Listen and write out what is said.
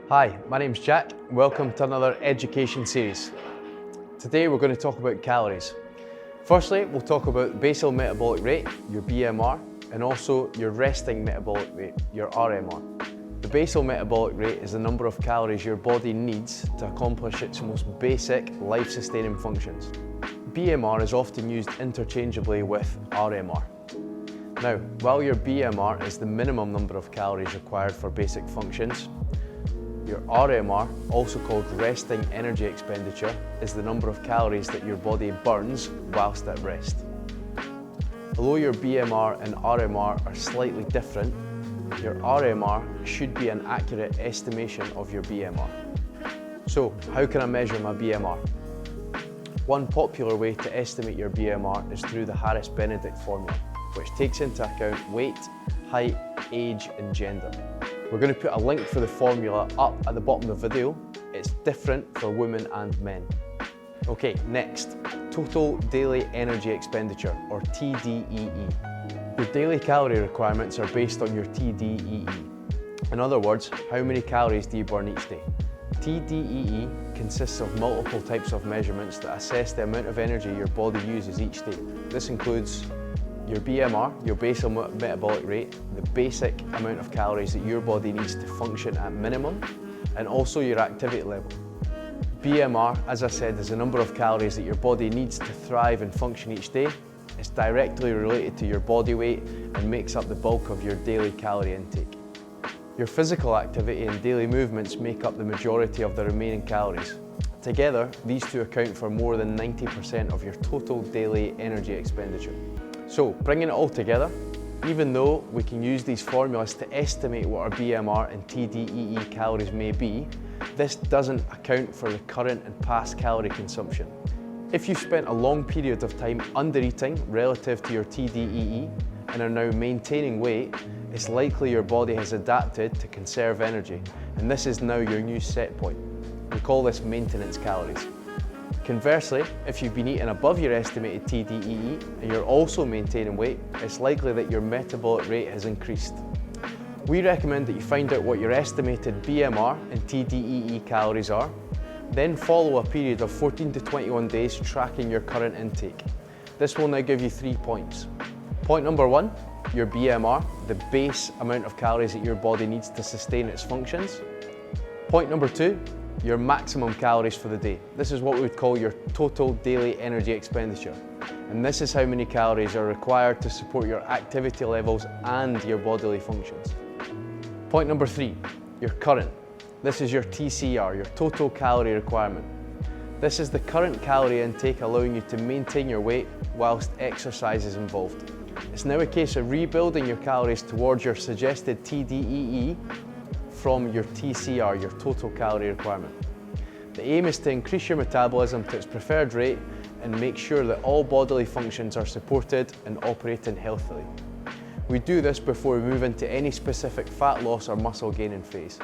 Hi, my name's Jack. Welcome to another education series. Today we're going to talk about calories. Firstly, we'll talk about basal metabolic rate, your BMR, and also your resting metabolic rate, your RMR. The basal metabolic rate is the number of calories your body needs to accomplish its most basic life-sustaining functions. BMR is often used interchangeably with RMR. Now, while your BMR is the minimum number of calories required for basic functions, your RMR, also called resting energy expenditure, is the number of calories that your body burns whilst at rest. Although your BMR and RMR are slightly different, your RMR should be an accurate estimation of your BMR. So, how can I measure my BMR? One popular way to estimate your BMR is through the Harris-Benedict formula, which takes into account weight, height, age, and gender. We're going to put a link for the formula up at the bottom of the video. It's different for women and men. Okay, next, total daily energy expenditure, or TDEE. Your daily calorie requirements are based on your TDEE. In other words, how many calories do you burn each day? TDEE consists of multiple types of measurements that assess the amount of energy your body uses each day. This includes your BMR, your basal metabolic rate, the basic amount of calories that your body needs to function at minimum, and also your activity level. BMR, as I said, is the number of calories that your body needs to thrive and function each day. It's directly related to your body weight and makes up the bulk of your daily calorie intake. Your physical activity and daily movements make up the majority of the remaining calories. Together, these two account for more than 90% of your total daily energy expenditure. So, bringing it all together, even though we can use these formulas to estimate what our BMR and TDEE calories may be, this doesn't account for the current and past calorie consumption. If you've spent a long period of time under-eating relative to your TDEE and are now maintaining weight, it's likely your body has adapted to conserve energy, and this is now your new set point. We call this maintenance calories. Conversely, if you've been eating above your estimated TDEE and you're also maintaining weight, it's likely that your metabolic rate has increased. We recommend that you find out what your estimated BMR and TDEE calories are, then follow a period of 14 to 21 days tracking your current intake. This will now give you 3 points. Point number 1, your BMR, the base amount of calories that your body needs to sustain its functions. Point number 2, your maximum calories for the day. This is what we would call your total daily energy expenditure. And this is how many calories are required to support your activity levels and your bodily functions. Point number 3, your current. This is your TCR, your total calorie requirement. This is the current calorie intake allowing you to maintain your weight whilst exercise is involved. It's now a case of rebuilding your calories towards your suggested TDEE from your TCR, your total calorie requirement. The aim is to increase your metabolism to its preferred rate and make sure that all bodily functions are supported and operating healthily. We do this before we move into any specific fat loss or muscle gaining phase.